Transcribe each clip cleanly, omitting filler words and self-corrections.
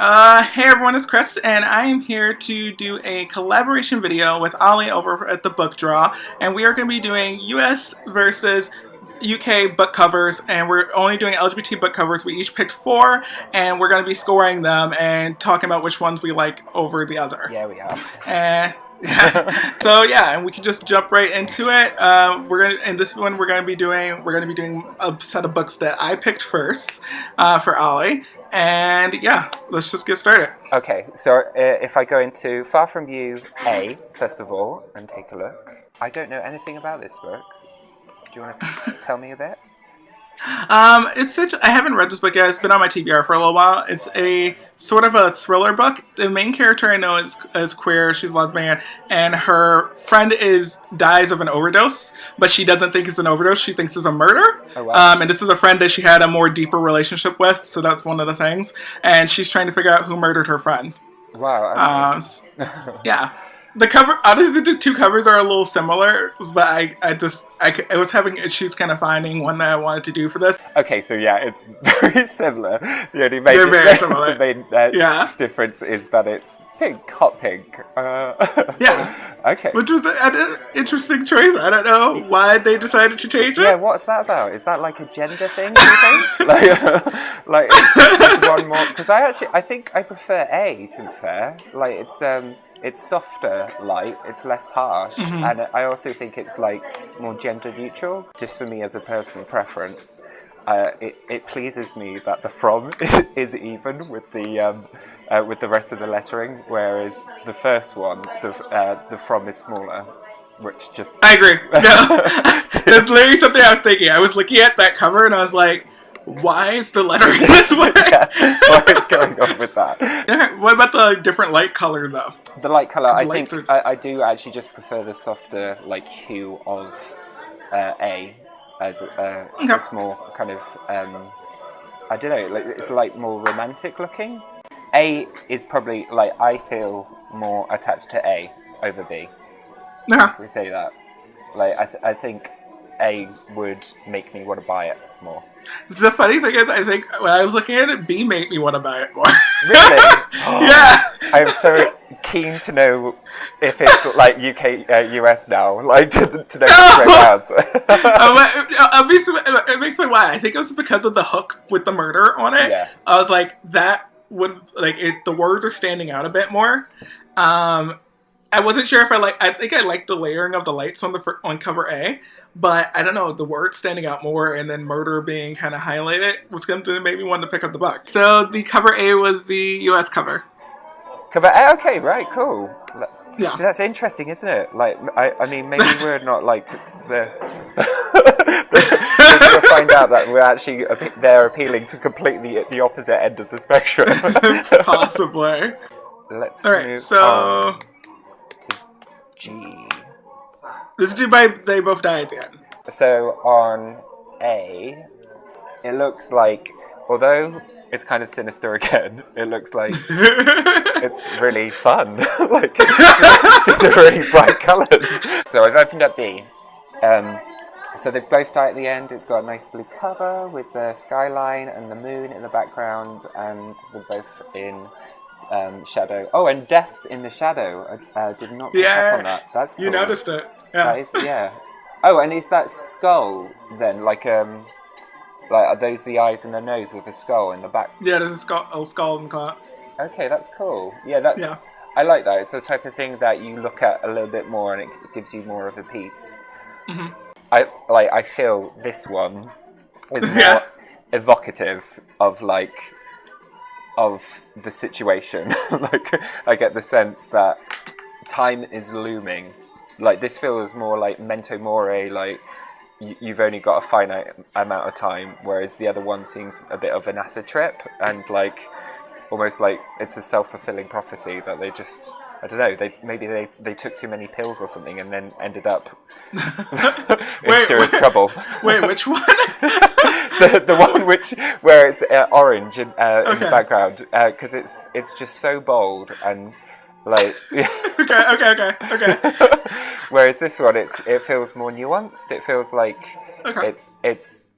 Hey everyone, it's Chris, and I am here to do a collaboration video with Oly over at the Book Draw, and we are going to be doing US versus UK book covers, and we're only doing LGBT book covers. We each picked 4, and we're going to be scoring them and talking about which ones we like over the other. Yeah, we are. And so yeah, and we can just jump right into it. In this one we're gonna be doing a set of books that I picked first for Oly. And yeah, let's just get started. Okay, so if I go into Far From You A, first of all, and take a look. I don't know anything about this book. Do you want to tell me a bit? I haven't read this book yet. It's been on my TBR for a little while. It's a sort of a thriller book. The main character I know is queer. She's lesbian, and her friend dies of an overdose, but she doesn't think it's an overdose. She thinks it's a murder. Oh, wow. And this is a friend that she had a more deeper relationship with, so that's one of the things. And she's trying to figure out who murdered her friend. Wow. Yeah. The cover, honestly, the 2 covers are a little similar, but I was having issues kind of finding one that I wanted to do for this. Okay, so yeah, it's very similar. The only They're very similar. The main difference is that it's pink, hot pink. Yeah. Okay. Which was an interesting choice. I don't know why they decided to change it. Yeah, what's that about? Is that like a gender thing, do you think? like it's one more... Because I think I prefer A, to be fair. Like, it's softer light, it's less harsh, and I also think it's like more gender neutral. Just for me as a personal preference, it pleases me that the from is even with the rest of the lettering, whereas the first one, the from is smaller, which just... I agree. No, that's literally something I was thinking. I was looking at that cover and I was like, why is the lettering this way? Yeah, what is going on with that? What about the different light color, though? The light color, I do actually just prefer the softer, like, hue of A, as it's more kind of, I don't know, like, it's like more romantic looking. A is probably, like, I feel more attached to A over B. Yeah. We say that. Like, I think A would make me want to buy it more. The funny thing is, I think when I was looking at it, B made me want to buy it more. Really? Yeah. I'm so keen to know if it's like UK, US now, like to know the straight answer. It makes me why. I think it was because of the hook with the murder on it. Yeah. I was like, that would the words are standing out a bit more. I wasn't sure if I think I liked the layering of the lights on cover A, but I don't know, the words standing out more and then murder being kind of highlighted was going to make me want to pick up the book. So the cover A was the US cover. Cover A, okay, right, cool. Yeah. So that's interesting, isn't it? Like, I mean, maybe we're not like we'll find out that we're actually they're appealing to completely the opposite end of the spectrum. Possibly. Let's All right, move so on to G. This is due by They Both Die at the End. So on A, it looks like, although it's kind of sinister again, it looks like it's really fun. Like, these are really bright colours. So I've opened up B. So They Both Die at the End. It's got a nice blue cover with the skyline and the moon in the background, and they're both in shadow. Oh, and Death's in the shadow. I did not pick up on that. That's cool. You noticed it. Yeah. That is, yeah. Oh, and is that skull then like are those the eyes and the nose with a skull in the back? Yeah, there's a skull in the glass. Okay, that's cool. Yeah, I like that. It's the type of thing that you look at a little bit more and it gives you more of a piece. Mm-hmm. I feel this one is more evocative of the situation. Like, I get the sense that time is looming. Like, this feels more like memento mori, like you've only got a finite amount of time, whereas the other one seems a bit of an acid trip, and like almost like it's a self-fulfilling prophecy that they just, I don't know, they took too many pills or something and then ended up in serious trouble. Wait, which one? the one where it's orange in the background, because it's just so bold and like. Okay. Whereas this one, it feels more nuanced. It feels like it's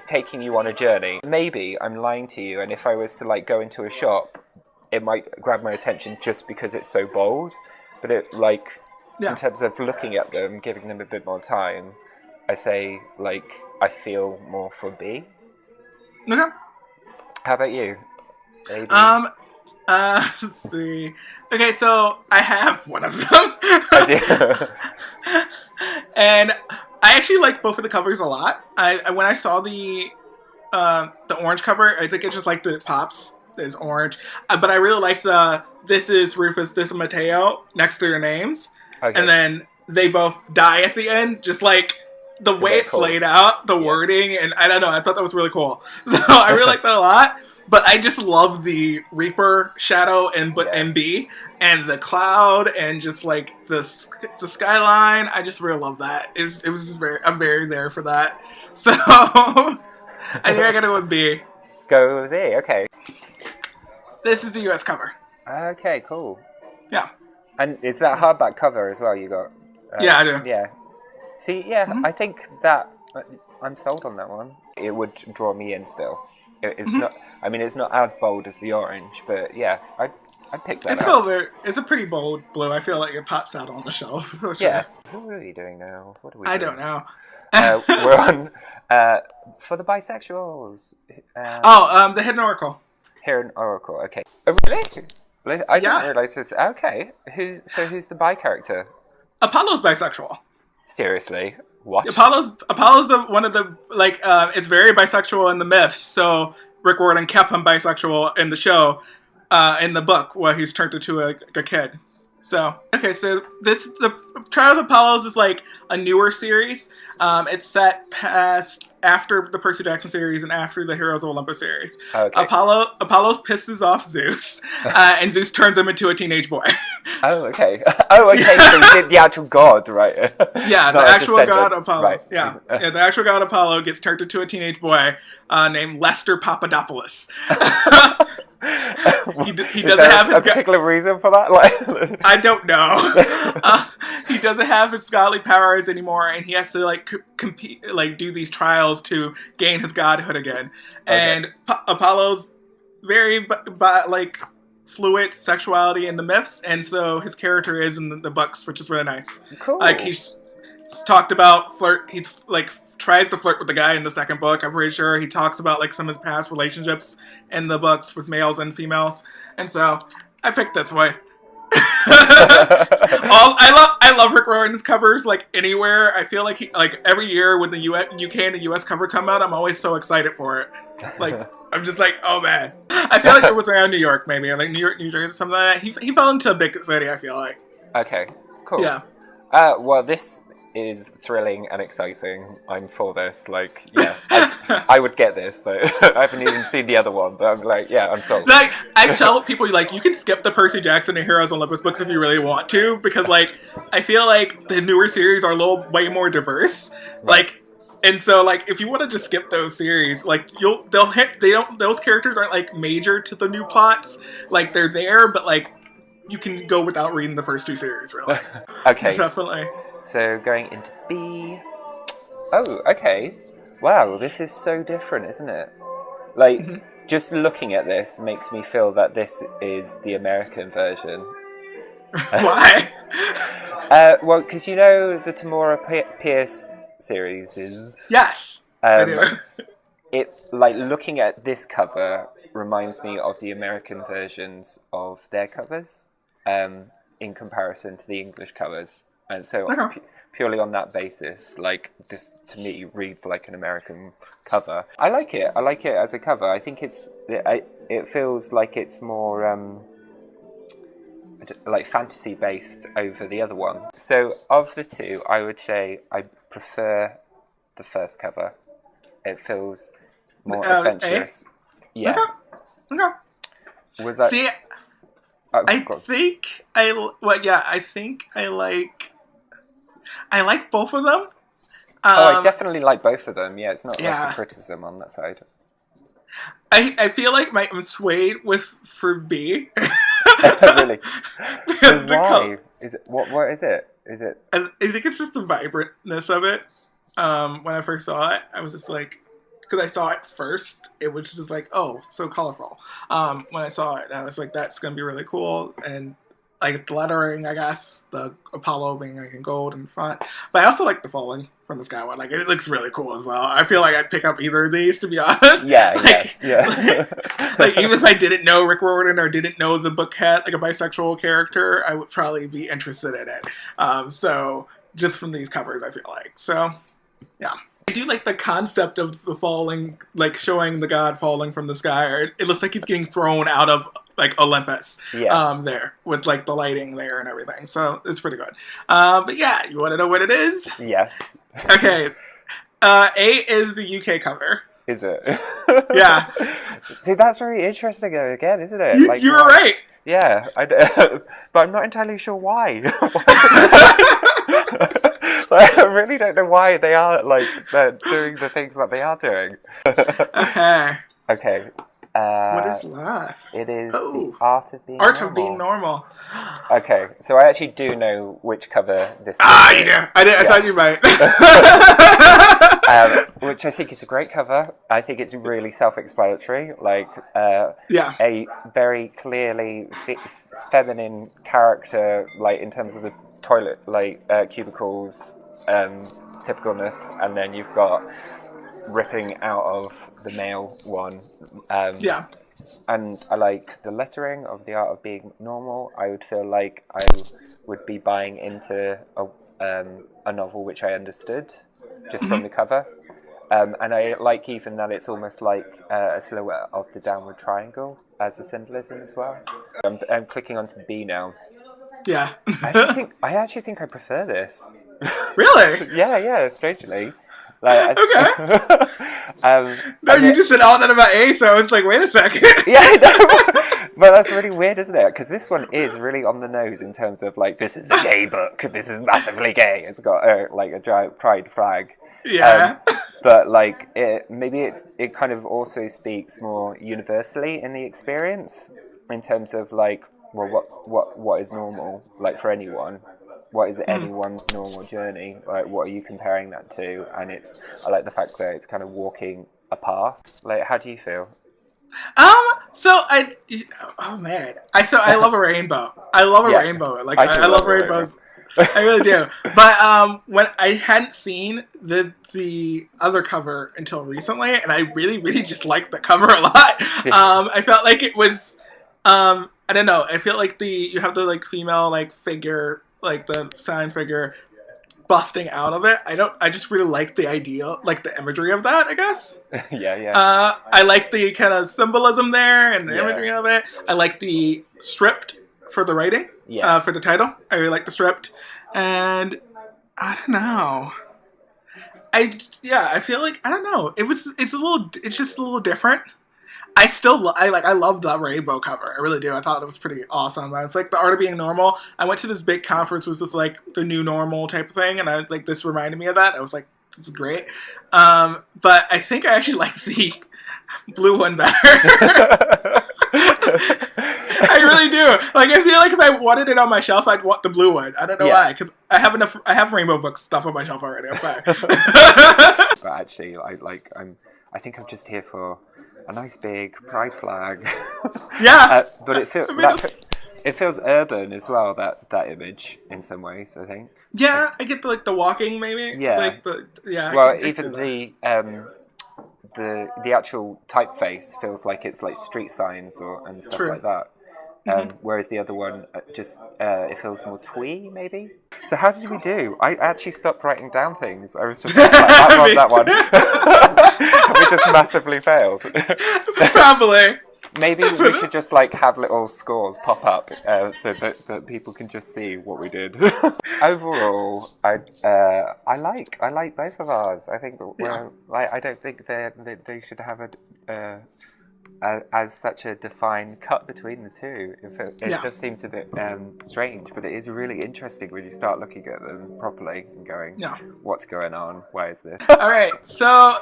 taking you on a journey. Maybe I'm lying to you, and if I was to like go into a shop it might grab my attention just because it's so bold. But it in terms of looking at them, giving them a bit more time, I say I feel more for B. Okay. How about you? A, B? Let's see. Okay, so I have one of them. And I actually like both of the covers a lot. When I saw the orange cover, I think it just like the pops is orange. But I really like the "This is Rufus, this is Mateo" next to their names. Okay. And then they both die at the end, just like the way it's laid out, the wording, and I don't know, I thought that was really cool. So I really like that a lot. But I just love the Reaper shadow and B and the cloud and just like the skyline. I just really love that. It was just I'm very there for that. So I think I gotta go with B. Go with B, okay. This is the US cover. Okay, cool. Yeah. And is that hardback cover as well you got? Yeah, I do. Yeah. See, I think that I'm sold on that one. It would draw me in still. It's not. I mean, it's not as bold as the orange, but yeah, I'd pick that. It's a pretty bold blue. I feel like it pops out on the shelf. For sure. Yeah. What are we doing now? What are we? I don't know. We're on for the bisexuals. The Hidden Oracle. Hidden Oracle. Okay. Oh, really? I didn't realize this. Okay. Who's the bi character? Apollo's bisexual. Seriously. What? Apollo's one of the it's very bisexual in the myths. So Rick Riordan kept him bisexual in the show, in the book where he's turned into a kid. So the Trials of Apollos is like a newer series. It's set past after the Percy Jackson series and after the Heroes of Olympus series. Okay. Apollos pisses off Zeus, and Zeus turns him into a teenage boy. Oh, okay. So he did the actual god, right? Yeah, the actual god Apollo. Right. Yeah, the actual god Apollo gets turned into a teenage boy named Lester Papadopoulos. He doesn't have his particular reason for that. I don't know. He doesn't have his godly powers anymore, and he has to compete, do these trials to gain his godhood again. Okay. And Apollo's very fluid sexuality in the myths, and so his character is in the books, which is really nice. Cool. He's talked about flirt. He's tries to flirt with the guy in the second book. I'm pretty sure he talks about some of his past relationships in the books with males and females, and so I picked this way. I love Rick Riordan's covers anywhere. I feel like he every year when the UK and the US cover come out, I'm always so excited for it. I'm just oh man. I feel like it was around New York, maybe New York, New Jersey, something like that. He fell into a big city. I feel like. Okay. Cool. Yeah. Well, this is thrilling and exciting. I'm for this. I would get this. I haven't even seen the other one, but I'm I'm sold. I tell people you can skip the Percy Jackson and Heroes Olympus books if you really want to, because I feel like the newer series are way more diverse. Right. And so if you want to just skip those series, those characters aren't major to the new plots. They're there, but you can go without reading the first two series, really. Okay. Definitely. So going into B. Oh, okay. Wow, this is so different, isn't it? Just looking at this makes me feel that this is the American version. Why? Well, because the Tamora Pierce series is... Yes, I do. It, looking at this cover reminds me of the American versions of their covers, in comparison to the English covers. And so purely on that basis, this to me reads like an American cover. I like it. I like it as a cover. I think it feels like it's more fantasy based over the other one. So of the two, I would say I prefer the first cover. It feels more adventurous. Yeah. Okay. Was that? See, I think I like both of them. I definitely like both of them. Yeah, it's not a criticism on that side. I feel like I'm swayed for B. Really? Why? Is it what is it? Is it? I think it's just the vibrantness of it. When I first saw it, I was just because I saw it first, it was just like, oh, so colorful. When I saw it, I was like, that's gonna be really cool, and like the lettering, I guess, the Apollo being like in gold in front. But I also like the falling from the sky one. Like, it looks really cool as well. I feel like I'd pick up either of these, to be honest. Yeah, yeah. Like, even if I didn't know Rick Riordan or didn't know the book had like a bisexual character, I would probably be interested in it. So just from these covers, I feel like. So, yeah. I do like the concept of the falling, like showing the god falling from the sky. Or it looks like he's getting thrown out of like Olympus. Yeah. There with like the lighting there and everything. So it's pretty good. But yeah, you want to know what it is? Yes. Okay. A is the UK cover. Is it? Yeah. See, that's very interesting again, isn't it? You were right. Yeah, but I'm not entirely sure why. I really don't know why they are doing the things that they are doing. Okay. Okay. What is left? It is the Art of Being Art Normal. of Being Normal. Okay, so I actually do know which cover this is. You do. I thought you might. Which I think is a great cover. I think it's really self-explanatory. Like, a very clearly feminine character, like in terms of the toilet, cubicles, typicalness, and then you've got ripping out of the male one. And I like the lettering of the Art of Being Normal. I would feel like I would be buying into a novel which I understood just from the cover. And I like even that it's almost like a silhouette of the downward triangle as a symbolism as well. I'm clicking onto B now. Yeah. I actually think I prefer this. Really? Yeah, strangely. Like, okay. No, you then, just said all that about A, so I was like, wait a second. Yeah, I know. But that's really weird, isn't it? Because this one is really on the nose in terms of, like, this is a gay book. This is massively gay. It's got, a giant pride flag. Yeah. But, like, it kind of also speaks more universally in the experience in terms of, like, well, what is normal, like, for anyone. What is anyone's normal journey? Like, what are you comparing that to? And I like the fact that it's kind of walking a path. Like, how do you feel? Oh man, I love a rainbow. I love a rainbow. Like, I love rainbows. I really do. But when I hadn't seen the other cover until recently, and I really, really just liked the cover a lot. I felt like it was, I don't know. I feel like you have the like female like figure, like the sign figure busting out of it. I just really like the idea, like the imagery of that, I guess. Yeah. I like the kind of symbolism there and the imagery of it. I like the stripped for the writing, for the title. I really like the stripped. And I don't know. I feel like, I don't know. It's just a little different. I love the rainbow cover. I really do. I thought it was pretty awesome. I was like, the Art of Being Normal. I went to this big conference, was just like the new normal type of thing, and this reminded me of that. I was like, this is great. But I think I actually like the blue one better. I really do. Like, I feel like if I wanted it on my shelf, I'd want the blue one. I don't know why, because I have rainbow book stuff on my shelf already. I'm fine. But actually, I think I'm just here for a nice big pride flag. Yeah. But it feels urban as well, that image, in some ways, I think. Yeah, I get the walking, maybe. Yeah. Well, even the actual typeface feels like it's like street signs and stuff like that. Whereas the other one, it feels more twee, maybe. So how did we do? I actually stopped writing down things. I was just like, that one. We just massively failed. Probably. Maybe we should just like have little scores pop up so that people can just see what we did. Overall, I like both of ours. I think I don't think they should have as such a defined cut between the two. It just seems a bit strange, but it is really interesting when you start looking at them properly and going, what's going on? Why is this? All right, so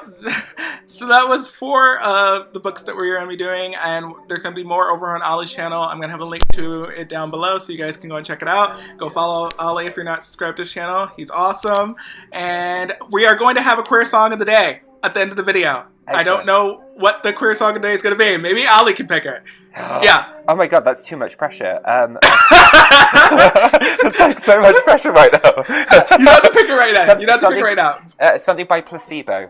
that was 4 of the books that we're going to be doing, and there's going to be more over on Oly's channel. I'm going to have a link to it down below so you guys can go and check it out. Go follow Oly if you're not subscribed to his channel. He's awesome. And we are going to have a queer song of the day. at the end of the video. Excellent. I don't know what the queer song of the day is going to be. Maybe Ali can pick it. Yeah. Oh my god, that's too much pressure. It's like so much pressure right now. You don't have to pick it right now. You don't have to pick it right now. Something by Placebo.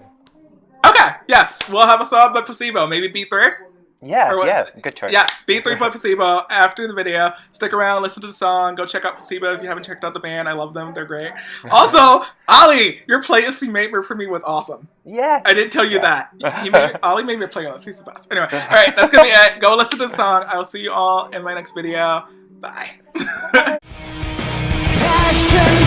Okay, yes. We'll have a song by Placebo. Maybe B3? Yeah, good choice. Yeah, B3 by Placebo after the video. Stick around, listen to the song. Go check out Placebo if you haven't checked out the band. I love them. They're great. Also, Ali, your playlist you made for me was awesome. Yeah. I didn't tell you that. Ali made me a playlist. He's the best. Anyway, all right, that's going to be it. Go listen to the song. I will see you all in my next video. Bye. Passion